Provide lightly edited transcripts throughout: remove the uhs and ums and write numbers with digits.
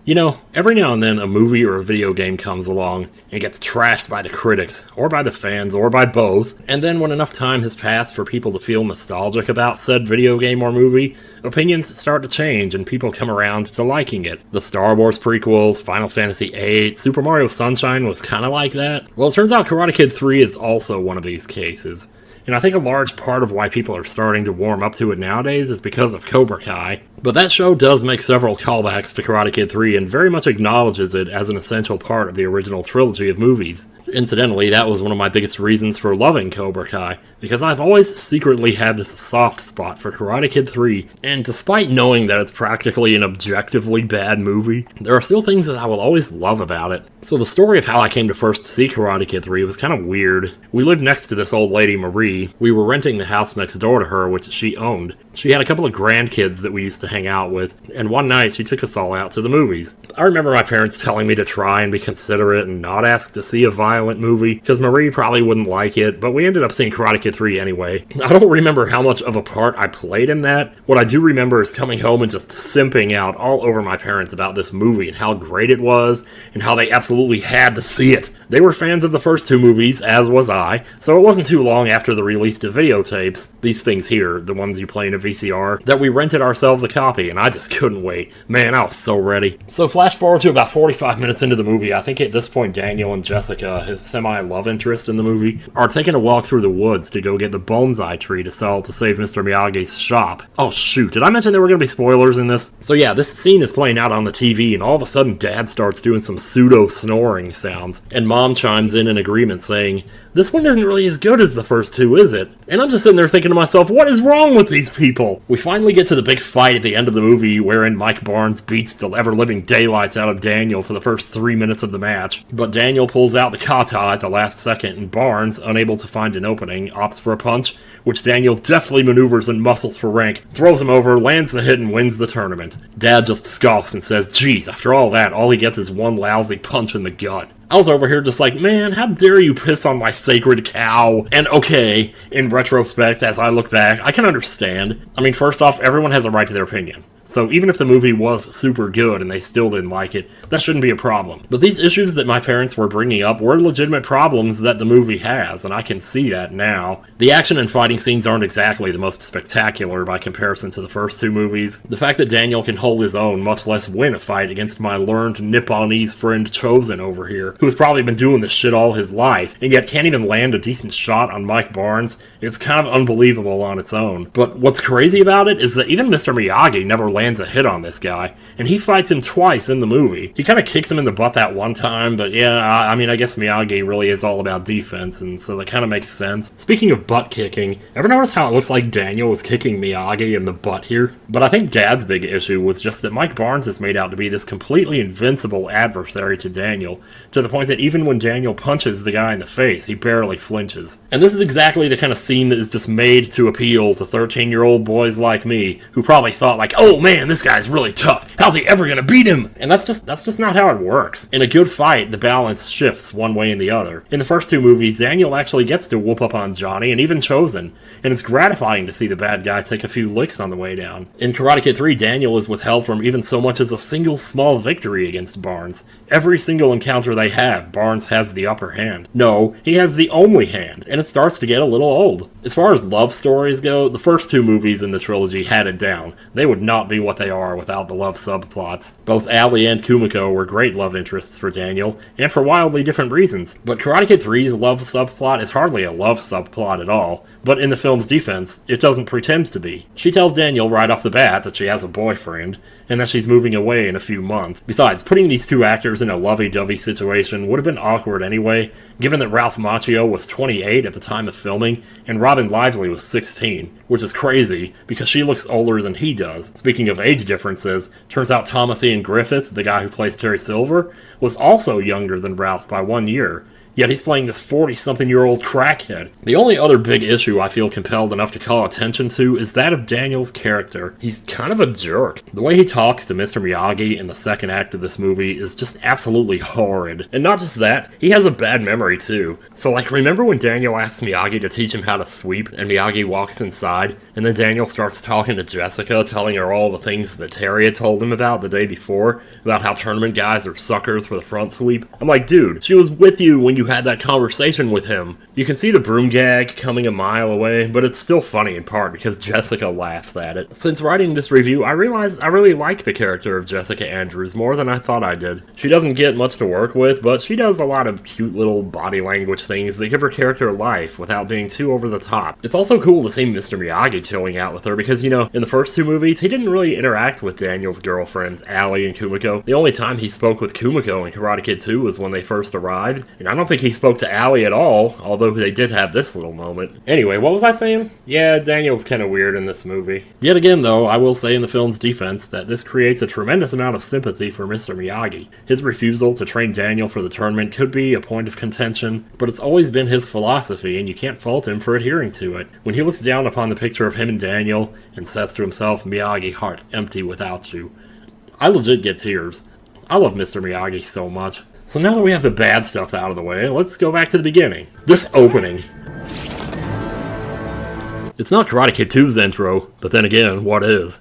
You know, every now and then a movie or a video game comes along and gets trashed by the critics, or by the fans, or by both, and then when enough time has passed for people to feel nostalgic about said video game or movie, opinions start to change and people come around to liking it. The Star Wars prequels, Final Fantasy VIII, Super Mario Sunshine was kinda like that. Well, it turns out Karate Kid 3 is also one of these cases. And I think a large part of why people are starting to warm up to it nowadays is because of Cobra Kai. But that show does make several callbacks to Karate Kid 3 and very much acknowledges it as an essential part of the original trilogy of movies. Incidentally, that was one of my biggest reasons for loving Cobra Kai, because I've always secretly had this soft spot for Karate Kid 3, and despite knowing that it's practically an objectively bad movie, there are still things that I will always love about it. So the story of how I came to first see Karate Kid 3 was kind of weird. We lived next to this old lady, Marie. We were renting the house next door to her, which she owned. She had a couple of grandkids that we used to hang out with, and one night she took us all out to the movies. I remember my parents telling me to try and be considerate and not ask to see a violent movie, because Marie probably wouldn't like it, but we ended up seeing Karate Kid 3 anyway. I don't remember how much of a part I played in that. What I do remember is coming home and just simping out all over my parents about this movie and how great it was, and how they absolutely had to see it. They were fans of the first two movies, as was I, so it wasn't too long after the release of videotapes, these things here, the ones you play in a VCR, that we rented ourselves a copy, and I just couldn't wait. Man, I was so ready. So flash forward to about 45 minutes into the movie. I think at this point Daniel and Jessica, his semi-love interest in the movie, are taking a walk through the woods to go get the bonsai tree to sell to save Mr. Miyagi's shop. Oh shoot, did I mention there were going to be spoilers in this? So yeah, this scene is playing out on the TV, and all of a sudden Dad starts doing some pseudo-snoring sounds, and Mom chimes in agreement saying, "This one isn't really as good as the first two, is it?" And I'm just sitting there thinking to myself, what is wrong with these people? We finally get to the big fight at the end of the movie wherein Mike Barnes beats the ever-living daylights out of Daniel for the first 3 minutes of the match. But Daniel pulls out the kata at the last second, and Barnes, unable to find an opening, opts for a punch, which Daniel deftly maneuvers and muscles for rank, throws him over, lands the hit, and wins the tournament. Dad just scoffs and says, geez, after all that, all he gets is one lousy punch in the gut. I was over here just like, man, how dare you piss on my sacred cow? And okay, in retrospect, as I look back, I can understand. I mean, first off, everyone has a right to their opinion. So even if the movie was super good and they still didn't like it, that shouldn't be a problem. But these issues that my parents were bringing up were legitimate problems that the movie has, and I can see that now. The action and fighting scenes aren't exactly the most spectacular by comparison to the first two movies. The fact that Daniel can hold his own, much less win a fight against my learned Nipponese friend Chosen over here, who's probably been doing this shit all his life, and yet can't even land a decent shot on Mike Barnes, it's kind of unbelievable on its own. But what's crazy about it is that even Mr. Miyagi never lands a hit on this guy, and he fights him twice in the movie. He kind of kicks him in the butt that one time, but yeah, I mean, I guess Miyagi really is all about defense, and so that kind of makes sense. Speaking of butt kicking, ever notice how it looks like Daniel is kicking Miyagi in the butt here? But I think Dad's big issue was just that Mike Barnes is made out to be this completely invincible adversary to Daniel, to the point that even when Daniel punches the guy in the face, he barely flinches. And this is exactly the kind of scene that is just made to appeal to 13-year-old boys like me, who probably thought like, oh man, this guy's really tough. How's he ever gonna beat him? And that's just not how it works. In a good fight, the balance shifts one way and the other. In the first two movies, Daniel actually gets to whoop up on Johnny and even Chosen, and it's gratifying to see the bad guy take a few licks on the way down. In Karate Kid 3, Daniel is withheld from even so much as a single small victory against Barnes. Every single encounter they have, Barnes has the upper hand. No, he has the only hand, and it starts to get a little old. As far as love stories go, the first two movies in the trilogy had it down. They would not be what they are without the love subplots. Both Ali and Kumiko were great love interests for Daniel, and for wildly different reasons. But Karate Kid 3's love subplot is hardly a love subplot at all, but in the film's defense, it doesn't pretend to be. She tells Daniel right off the bat that she has a boyfriend, and that she's moving away in a few months. Besides, putting these two actors in a lovey-dovey situation would have been awkward anyway, given that Ralph Macchio was 28 at the time of filming, and Robin Lively was 16, which is crazy, because she looks older than he does. Speaking of age differences, turns out Thomas Ian Griffith, the guy who plays Terry Silver, was also younger than Ralph by 1 year. yet he's playing this 40-something-year-old crackhead. The only other big issue I feel compelled enough to call attention to is that of Daniel's character. He's kind of a jerk. The way he talks to Mr. Miyagi in the second act of this movie is just absolutely horrid. And not just that, he has a bad memory too. So like, remember when Daniel asks Miyagi to teach him how to sweep, and Miyagi walks inside, and then Daniel starts talking to Jessica, telling her all the things that Terry had told him about the day before, about how tournament guys are suckers for the front sweep? I'm like, dude, she was with you when you had that conversation with him. You can see the broom gag coming a mile away, but it's still funny in part because Jessica laughs at it. Since writing this review, I realized I really like the character of Jessica Andrews more than I thought I did. She doesn't get much to work with, but she does a lot of cute little body language things that give her character life without being too over the top. It's also cool to see Mr. Miyagi chilling out with her because, you know, in the first two movies, he didn't really interact with Daniel's girlfriends, Allie and Kumiko. The only time he spoke with Kumiko in Karate Kid 2 was when they first arrived, and I don't think he spoke to Allie at all, although they did have this little moment. Anyway, what was I saying? Yeah, Daniel's kinda weird in this movie. Yet again, though, I will say in the film's defense that this creates a tremendous amount of sympathy for Mr. Miyagi. His refusal to train Daniel for the tournament could be a point of contention, but it's always been his philosophy, and you can't fault him for adhering to it. When he looks down upon the picture of him and Daniel, and says to himself, "Miyagi, heart empty without you," I legit get tears. I love Mr. Miyagi so much. So now that we have the bad stuff out of the way, let's go back to the beginning. This opening. It's not Karate Kid 2's intro, but then again, what is?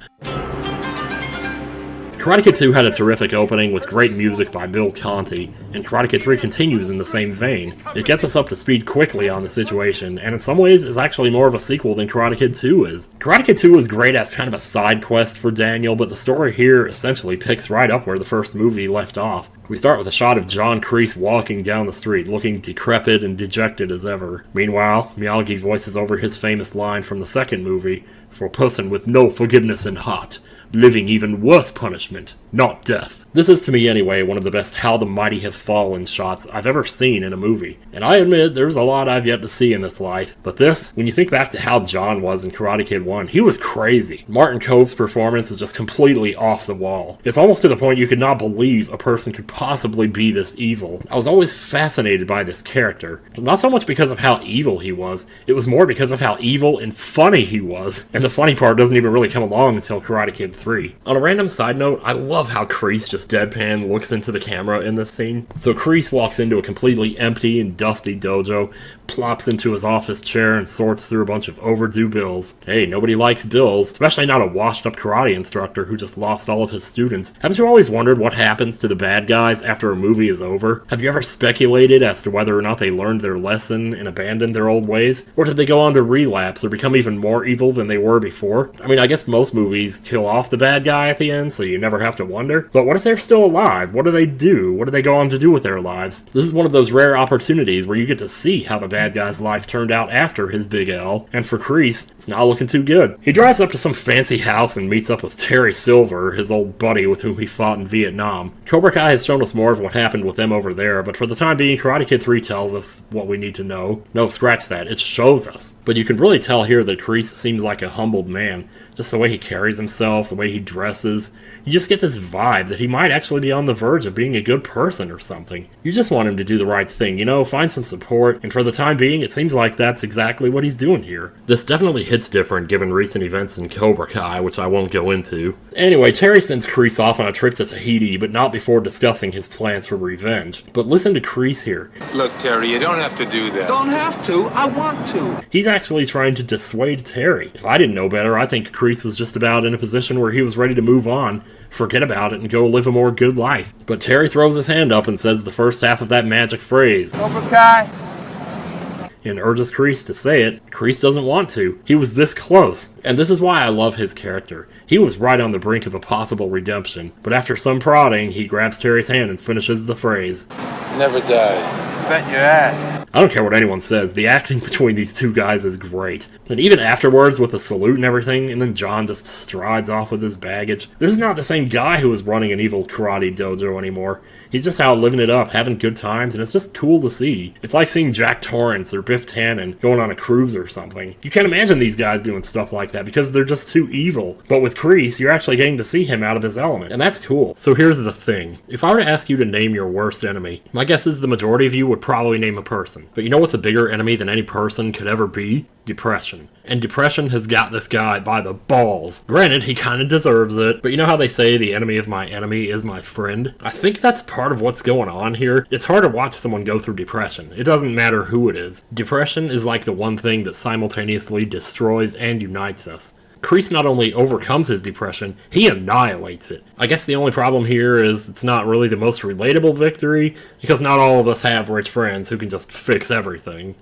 Karate Kid 2 had a terrific opening with great music by Bill Conti, and Karate Kid 3 continues in the same vein. It gets us up to speed quickly on the situation, and in some ways is actually more of a sequel than Karate Kid 2 is. Karate Kid 2 is great as kind of a side quest for Daniel, but the story here essentially picks right up where the first movie left off. We start with a shot of John Kreese walking down the street, looking decrepit and dejected as ever. Meanwhile, Miyagi voices over his famous line from the second movie, "For person with no forgiveness in heart, living even worse punishment, not death." This is, to me anyway, one of the best How the Mighty Have Fallen shots I've ever seen in a movie. And I admit, there's a lot I've yet to see in this life. But this, when you think back to how John was in Karate Kid 1, he was crazy. Martin Kove's performance was just completely off the wall. It's almost to the point you could not believe a person could possibly be this evil. I was always fascinated by this character. Not so much because of how evil he was, it was more because of how evil and funny he was. And the funny part doesn't even really come along until Karate Kid 3. On a random side note, I love how Kreese just deadpan looks into the camera in this scene. So Kreese walks into a completely empty and dusty dojo, plops into his office chair and sorts through a bunch of overdue bills. Hey, nobody likes bills, especially not a washed-up karate instructor who just lost all of his students. Haven't you always wondered what happens to the bad guys after a movie is over? Have you ever speculated as to whether or not they learned their lesson and abandoned their old ways? Or did they go on to relapse or become even more evil than they were before? I mean, I guess most movies kill off the bad guy at the end, so you never have to wonder. But what if they're still alive? What do they do? What do they go on to do with their lives? This is one of those rare opportunities where you get to see how the bad guy's life turned out after his big L, and for Kreese, it's not looking too good. He drives up to some fancy house and meets up with Terry Silver, his old buddy with whom he fought in Vietnam. Cobra Kai has shown us more of what happened with them over there, but for the time being, Karate Kid 3 tells us what we need to know. No, scratch that, it shows us. But you can really tell here that Kreese seems like a humbled man. Just the way he carries himself, the way he dresses. You just get this vibe that he might actually be on the verge of being a good person or something. You just want him to do the right thing, you know, find some support, and for the time being, it seems like that's exactly what he's doing here. This definitely hits different given recent events in Cobra Kai, which I won't go into. Anyway, Terry sends Kreese off on a trip to Tahiti, but not before discussing his plans for revenge. But listen to Kreese here. Look, Terry, you don't have to do that. Don't have to, I want to. He's actually trying to dissuade Terry. If I didn't know better, I think Kreese was just about in a position where he was ready to move on, forget about it, and go live a more good life. But Terry throws his hand up and says the first half of that magic phrase, Cobra Kai, and urges Kreese to say it. Kreese doesn't want to. He was this close. And this is why I love his character. He was right on the brink of a possible redemption, but after some prodding, he grabs Terry's hand and finishes the phrase. Never dies. bet your ass. I don't care what anyone says, the acting between these two guys is great. And even afterwards with the salute and everything, and then John just strides off with his baggage. This is not the same guy who was running an evil karate dojo anymore. He's just out living it up, having good times, and it's just cool to see. It's like seeing Jack Torrance or Biff Tannen going on a cruise or something. You can't imagine these guys doing stuff like that because they're just too evil. But with Kreese, you're actually getting to see him out of his element, and that's cool. So here's the thing. If I were to ask you to name your worst enemy, my guess is the majority of you would would probably name a person. But you know what's a bigger enemy than any person could ever be? Depression. And depression has got this guy by the balls. Granted, he kind of deserves it, but you know how they say the enemy of my enemy is my friend? I think that's part of what's going on here. It's hard to watch someone go through depression. It doesn't matter who it is. Depression is like the one thing that simultaneously destroys and unites us. Kreese not only overcomes his depression, he annihilates it. I guess the only problem here is it's not really the most relatable victory, because not all of us have rich friends who can just fix everything.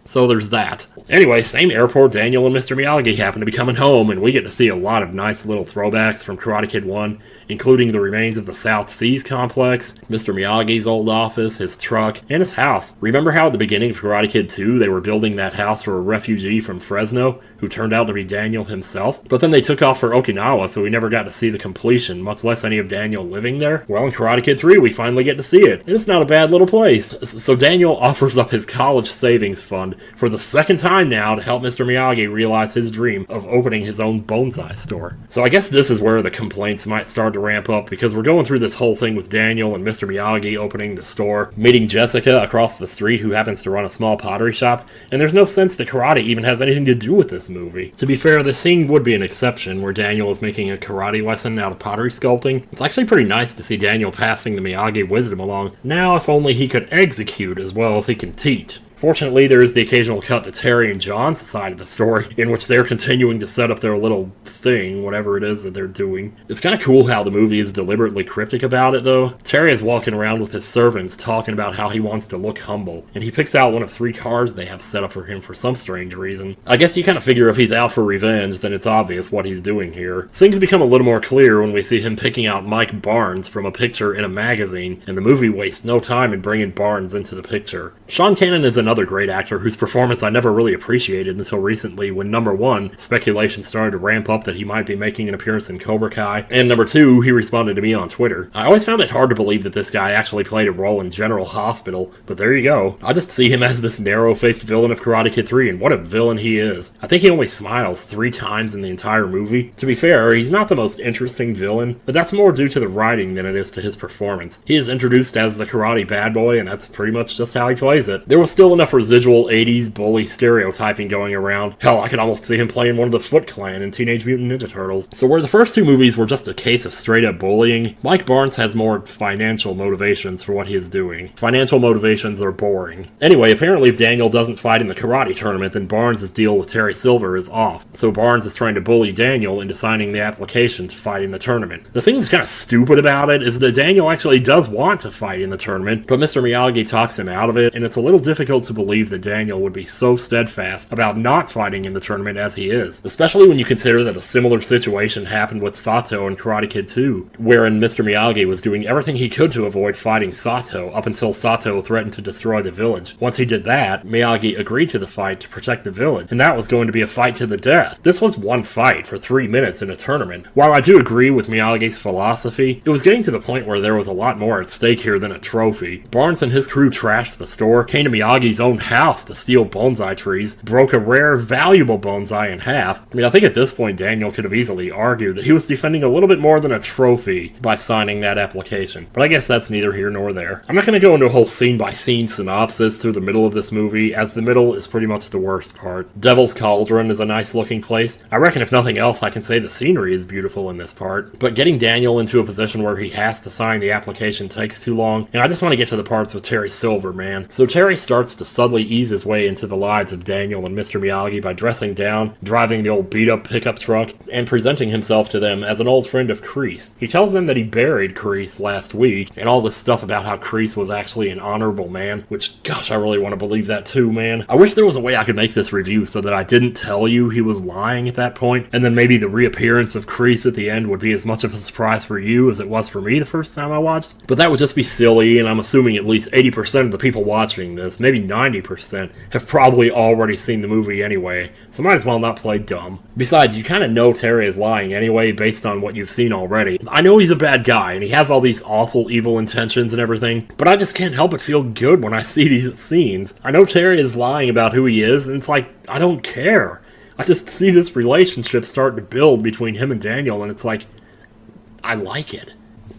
So there's that. Anyway, same airport Daniel and Mr. Miyagi happen to be coming home, and we get to see a lot of nice little throwbacks from Karate Kid 1, including the remains of the South Seas complex, Mr. Miyagi's old office, his truck, and his house. Remember how at the beginning of Karate Kid 2 they were building that house for a refugee from Fresno, who turned out to be Daniel himself? But then they took off for Okinawa, so we never got to see the completion, much less any of Daniel living there. Well, in Karate Kid 3 we finally get to see it, and it's not a bad little place. So Daniel offers up his college savings fund for the second time now to help Mr. Miyagi realize his dream of opening his own bonsai store. So I guess this is where the complaints might start to ramp up, because we're going through this whole thing with Daniel and Mr. Miyagi opening the store, meeting Jessica across the street who happens to run a small pottery shop, and there's no sense that karate even has anything to do with this movie. To be fair, this scene would be an exception where Daniel is making a karate lesson out of pottery sculpting. It's actually pretty nice to see Daniel passing the Miyagi wisdom along. Now if only he could execute as well as he can teach. Fortunately, there is the occasional cut to Terry and John's side of the story, in which they're continuing to set up their little thing, whatever it is that they're doing. It's kind of cool how the movie is deliberately cryptic about it, though. Terry is walking around with his servants talking about how he wants to look humble, and he picks out one of 3 cars they have set up for him for some strange reason. I guess you kind of figure if he's out for revenge, then it's obvious what he's doing here. Things become a little more clear when we see him picking out Mike Barnes from a picture in a magazine, and the movie wastes no time in bringing Barnes into the picture. Sean Cannon is another great actor whose performance I never really appreciated until recently when number 1, speculation started to ramp up that he might be making an appearance in Cobra Kai, and number 2, he responded to me on Twitter. I always found it hard to believe that this guy actually played a role in General Hospital, but there you go. I just see him as this narrow-faced villain of Karate Kid 3, and what a villain he is. I think he only smiles 3 times in the entire movie. To be fair, he's not the most interesting villain, but that's more due to the writing than it is to his performance. He is introduced as the karate bad boy, and that's pretty much just how he plays it. There was still enough residual 80s bully stereotyping going around. Hell, I could almost see him playing one of the Foot Clan in Teenage Mutant Ninja Turtles. So where the first 2 movies were just a case of straight-up bullying, Mike Barnes has more financial motivations for what he is doing. Financial motivations are boring. Anyway, apparently if Daniel doesn't fight in the karate tournament, then Barnes' deal with Terry Silver is off. So Barnes is trying to bully Daniel into signing the application to fight in the tournament. The thing that's kind of stupid about it is that Daniel actually does want to fight in the tournament, but Mr. Miyagi talks him out of it, and it's a little difficult to believe that Daniel would be so steadfast about not fighting in the tournament as he is, especially when you consider that a similar situation happened with Sato in Karate Kid 2, wherein Mr. Miyagi was doing everything he could to avoid fighting Sato up until Sato threatened to destroy the village. Once he did that, Miyagi agreed to the fight to protect the village, and that was going to be a fight to the death. This was one fight for 3 minutes in a tournament. While I do agree with Miyagi's philosophy, it was getting to the point where there was a lot more at stake here than a trophy. Barnes and his crew trashed the store, came to Miyagi's own house to steal bonsai trees, broke a rare, valuable bonsai in half. I mean, I think at this point Daniel could have easily argued that he was defending a little bit more than a trophy by signing that application. But I guess that's neither here nor there. I'm not going to go into a whole scene-by-scene synopsis through the middle of this movie, as the middle is pretty much the worst part. Devil's Cauldron is a nice-looking place. I reckon if nothing else, I can say the scenery is beautiful in this part. But getting Daniel into a position where he has to sign the application takes too long, and I just want to get to the parts with Terry Silver, man. So Terry starts to subtly ease his way into the lives of Daniel and Mr. Miyagi by dressing down, driving the old beat-up pickup truck, and presenting himself to them as an old friend of Kreese. He tells them that he buried Kreese last week, and all this stuff about how Kreese was actually an honorable man, which, gosh, I really want to believe that too, man. I wish there was a way I could make this review so that I didn't tell you he was lying at that point, and then maybe the reappearance of Kreese at the end would be as much of a surprise for you as it was for me the first time I watched. But that would just be silly, and I'm assuming at least 80% of the people watching this, maybe 90%, have probably already seen the movie anyway, so might as well not play dumb. Besides, you kind of know Terry is lying anyway based on what you've seen already. I know he's a bad guy, and he has all these awful evil intentions and everything, but I just can't help but feel good when I see these scenes. I know Terry is lying about who he is, and it's like, I don't care. I just see this relationship start to build between him and Daniel, and it's like, I like it.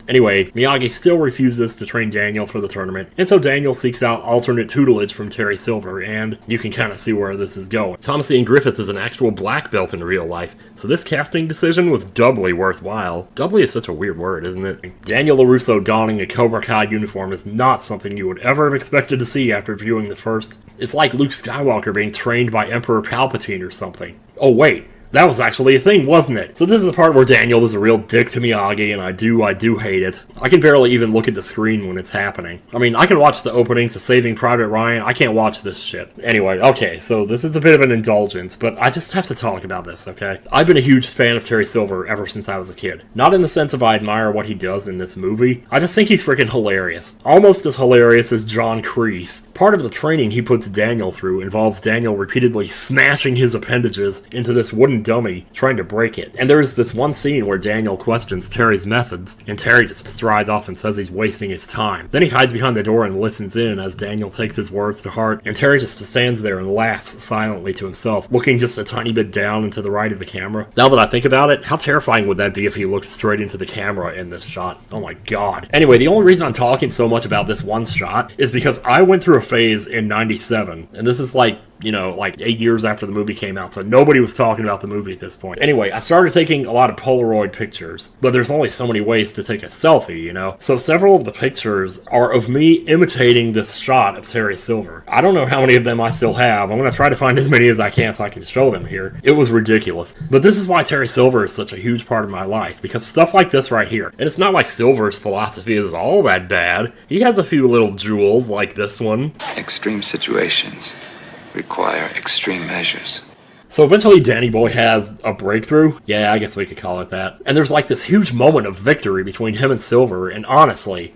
Anyway, Miyagi still refuses to train Daniel for the tournament, and so Daniel seeks out alternate tutelage from Terry Silver, and you can kind of see where this is going. Thomas Ian Griffith is an actual black belt in real life, so this casting decision was doubly worthwhile. Doubly is such a weird word, isn't it? Daniel LaRusso donning a Cobra Kai uniform is not something you would ever have expected to see after viewing the first. It's like Luke Skywalker being trained by Emperor Palpatine or something. Oh wait, that was actually a thing, wasn't it? So this is the part where Daniel is a real dick to Miyagi, and I do hate it. I can barely even look at the screen when it's happening. I mean, I can watch the opening to Saving Private Ryan, I can't watch this shit. Anyway, okay, so this is a bit of an indulgence, but I just have to talk about this, okay? I've been a huge fan of Terry Silver ever since I was a kid. Not in the sense of I admire what he does in this movie, I just think he's freaking hilarious. Almost as hilarious as John Kreese. Part of the training he puts Daniel through involves Daniel repeatedly smashing his appendages into this wooden dummy, trying to break it. And there's this one scene where Daniel questions Terry's methods, and Terry just strides off and says he's wasting his time. Then he hides behind the door and listens in as Daniel takes his words to heart, and Terry just stands there and laughs silently to himself, looking just a tiny bit down and to the right of the camera. Now that I think about it, how terrifying would that be if he looked straight into the camera in this shot? Oh my god. Anyway, the only reason I'm talking so much about this one shot is because I went through a phase in '97, and this is like 8 years after the movie came out, so nobody was talking about the movie at this point. Anyway, I started taking a lot of Polaroid pictures, but there's only so many ways to take a selfie, you know? So several of the pictures are of me imitating this shot of Terry Silver. I don't know how many of them I still have. I'm gonna try to find as many as I can so I can show them here. It was ridiculous. But this is why Terry Silver is such a huge part of my life, because stuff like this right here. And it's not like Silver's philosophy is all that bad. He has a few little jewels like this one. Extreme situations require extreme measures. So eventually Danny Boy has a breakthrough. Yeah, I guess we could call it that. And there's like this huge moment of victory between him and Silver, and honestly,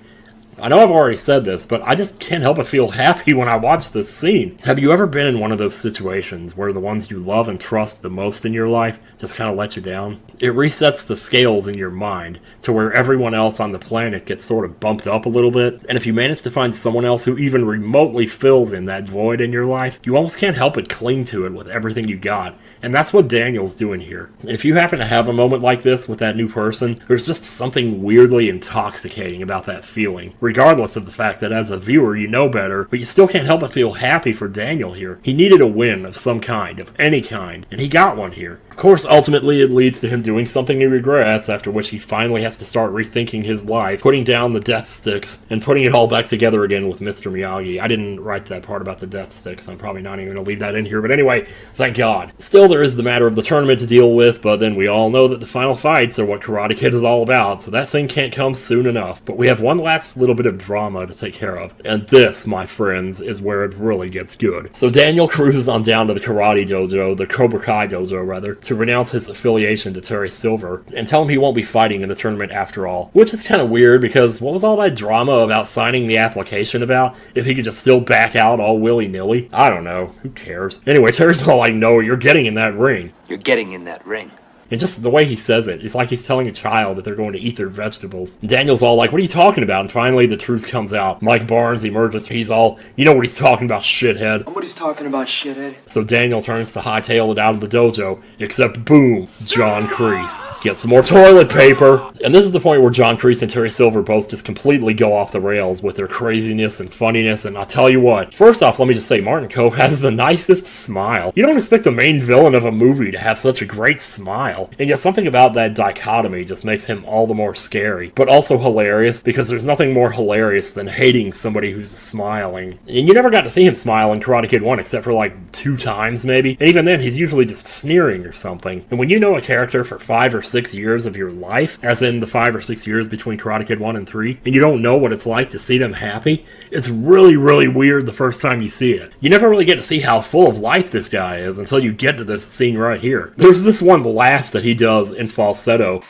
I know I've already said this, but I just can't help but feel happy when I watch this scene. Have you ever been in one of those situations where the ones you love and trust the most in your life just kind of let you down? It resets the scales in your mind to where everyone else on the planet gets sort of bumped up a little bit, and if you manage to find someone else who even remotely fills in that void in your life, you almost can't help but cling to it with everything you got. And that's what Daniel's doing here. And if you happen to have a moment like this with that new person, there's just something weirdly intoxicating about that feeling, regardless of the fact that as a viewer you know better, but you still can't help but feel happy for Daniel here. He needed a win of some kind, of any kind, and he got one here. Of course, ultimately it leads to him doing something he regrets, after which he finally has to start rethinking his life, putting down the death sticks, and putting it all back together again with Mr. Miyagi. I didn't write that part about the death sticks, I'm probably not even going to leave that in here, but anyway, thank God. Still, there is the matter of the tournament to deal with, but then we all know that the final fights are what Karate Kid is all about, so that thing can't come soon enough. But we have one last little bit of drama to take care of, and this, my friends, is where it really gets good. So Daniel cruises on down to the karate dojo, the Cobra Kai dojo rather, to renounce his affiliation to Terry Silver, and tell him he won't be fighting in the tournament after all. Which is kind of weird, because what was all that drama about signing the application about, if he could just still back out all willy-nilly? I don't know, who cares? Anyway, Terry's all like, no, you're getting in that ring. You're getting in that ring. And just the way he says it, it's like he's telling a child that they're going to eat their vegetables. And Daniel's all like, what are you talking about? And finally the truth comes out. Mike Barnes emerges. He's all, you know what he's talking about, shithead. What he's talking about, shithead. So Daniel turns to hightail it out of the dojo, except boom, John Kreese. Get some more toilet paper. And this is the point where John Kreese and Terry Silver both just completely go off the rails with their craziness and funniness. And I'll tell you what, first off, let me just say, Martin Coe has the nicest smile. You don't expect the main villain of a movie to have such a great smile. And yet something about that dichotomy just makes him all the more scary, but also hilarious, because there's nothing more hilarious than hating somebody who's smiling. And you never got to see him smile in Karate Kid 1 except for like 2 times maybe, and even then he's usually just sneering or something. And when you know a character for 5 or 6 years of your life, as in the 5 or 6 years between Karate Kid 1 and 3, and you don't know what it's like to see them happy, it's really, really weird the first time you see it. You never really get to see how full of life this guy is until you get to this scene right here. There's this one laugh that he does in falsetto.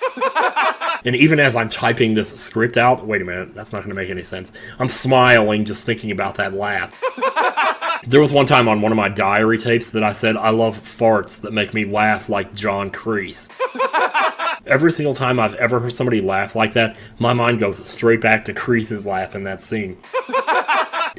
And even as I'm typing this script out, wait a minute, that's not going to make any sense. I'm smiling just thinking about that laugh. There was one time on one of my diary tapes that I said, I love farts that make me laugh like John Kreese. Every single time I've ever heard somebody laugh like that, my mind goes straight back to Kreese's laugh in that scene.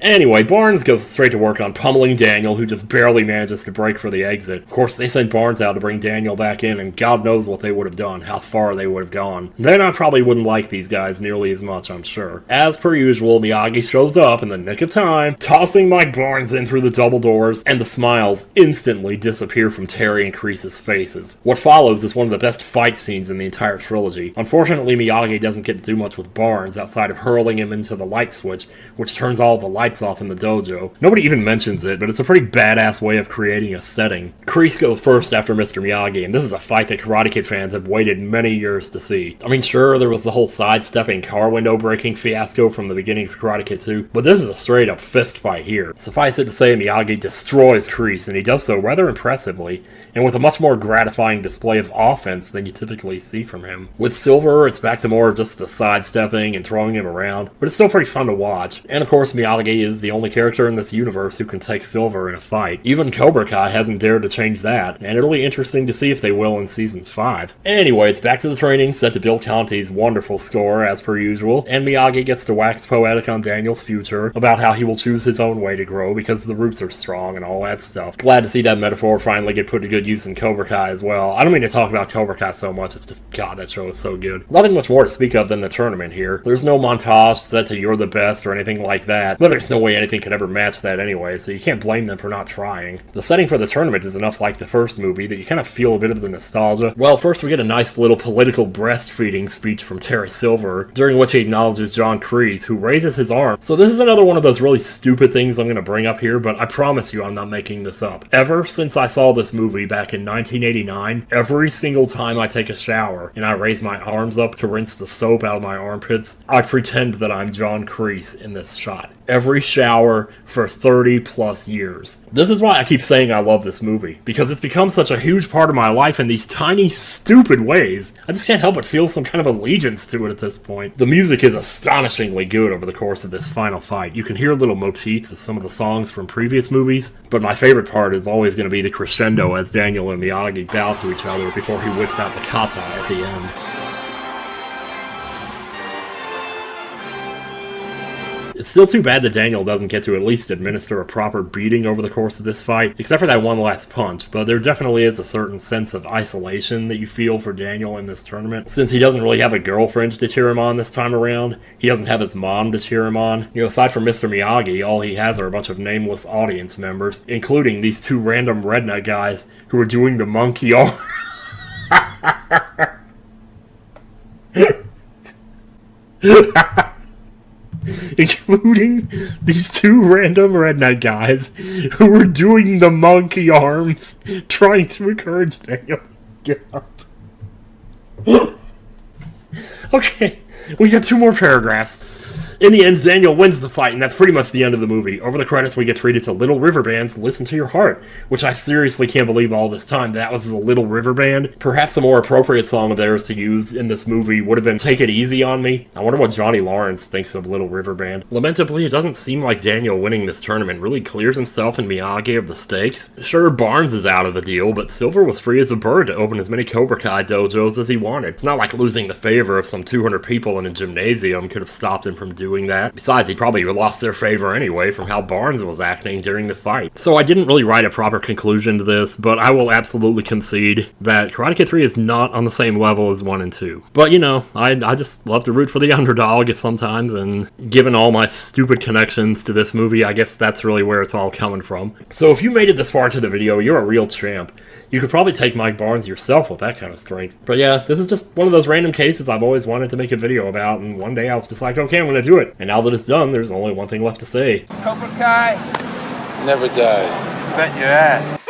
Anyway, Barnes goes straight to work on pummeling Daniel, who just barely manages to break for the exit. Of course, they send Barnes out to bring Daniel back in, and God knows what they would have done, how far they would have gone. Then I probably wouldn't like these guys nearly as much, I'm sure. As per usual, Miyagi shows up in the nick of time, tossing Mike Barnes in through the double doors, and the smiles instantly disappear from Terry and Kreese's faces. What follows is one of the best fight scenes in the entire trilogy. Unfortunately, Miyagi doesn't get to do much with Barnes outside of hurling him into the light switch, which turns all the lights off in the dojo. Nobody even mentions it, but it's a pretty badass way of creating a setting. Kreese goes first after Mr. Miyagi, and this is a fight that Karate Kid fans have waited many years to see. I mean, sure, there was the whole sidestepping car window breaking fiasco from the beginning of Karate Kid 2, but this is a straight up fist fight here. Suffice it to say, Miyagi destroys Kreese, and he does so rather impressively, and with a much more gratifying display of offense than you typically see from him. With Silver, it's back to more of just the sidestepping and throwing him around, but it's still pretty fun to watch. And of course, Miyagi is the only character in this universe who can take Silver in a fight. Even Cobra Kai hasn't dared to change that, and it'll be interesting to see if they will in Season 5. Anyway, it's back to the training, set to Bill Conti's wonderful score, as per usual, and Miyagi gets to wax poetic on Daniel's future, about how he will choose his own way to grow because the roots are strong and all that stuff. Glad to see that metaphor finally get put to good use in Cobra Kai as well. I don't mean to talk about Cobra Kai so much, it's just, God, that show is so good. Nothing much more to speak of than the tournament here. There's no montage set to You're the Best or anything like that, but there's no way anything could ever match that anyway, so you can't blame them for not trying. The setting for the tournament is enough like the first movie that you kind of feel a bit of the nostalgia. Well, first we get a nice little political breastfeeding speech from Terry Silver, during which he acknowledges John Kreese, who raises his arm. So this is another one of those really stupid things I'm going to bring up here, but I promise you I'm not making this up. Ever since I saw this movie back in 1989, every single time I take a shower and I raise my arms up to rinse the soap out of my armpits, I pretend that I'm John Kreese in this shot. Every shower for 30 plus years. This is why I keep saying I love this movie, because it's become such a huge part of my life in these tiny, stupid ways. I just can't help but feel some kind of allegiance to it at this point. The music is astonishingly good over the course of this final fight. You can hear little motifs of some of the songs from previous movies, but my favorite part is always going to be the crescendo as Daniel and Miyagi bow to each other before he whips out the kata at the end. It's still too bad that Daniel doesn't get to at least administer a proper beating over the course of this fight, except for that one last punch, but there definitely is a certain sense of isolation that you feel for Daniel in this tournament. Since he doesn't really have a girlfriend to cheer him on this time around, he doesn't have his mom to cheer him on. You know, aside from Mr. Miyagi, all he has are a bunch of nameless audience members, including these two random redneck guys who are doing the monkey arm. Including these two random redneck guys who were doing the monkey arms, trying to encourage Daniel to get up. Okay, we got two more paragraphs. In the end, Daniel wins the fight, and that's pretty much the end of the movie. Over the credits, we get treated to Little River Band's Listen to Your Heart, which I seriously can't believe all this time that was the Little River Band. Perhaps a more appropriate song of theirs to use in this movie would have been Take It Easy on Me. I wonder what Johnny Lawrence thinks of Little River Band. Lamentably, it doesn't seem like Daniel winning this tournament really clears himself and Miyagi of the stakes. Sure, Barnes is out of the deal, but Silver was free as a bird to open as many Cobra Kai dojos as he wanted. It's not like losing the favor of some 200 people in a gymnasium could have stopped him from doing that. Besides, he probably lost their favor anyway from how Barnes was acting during the fight. So I didn't really write a proper conclusion to this, but I will absolutely concede that Karate Kid 3 is not on the same level as 1 and 2. But you know, I just love to root for the underdog sometimes, and given all my stupid connections to this movie, I guess that's really where it's all coming from. So if you made it this far into the video, you're a real champ. You could probably take Mike Barnes yourself with that kind of strength. But yeah, this is just one of those random cases I've always wanted to make a video about, and one day I was just like, okay, I'm gonna do it. And now that it's done, there's only one thing left to say. Cobra Kai Never dies. bet your ass.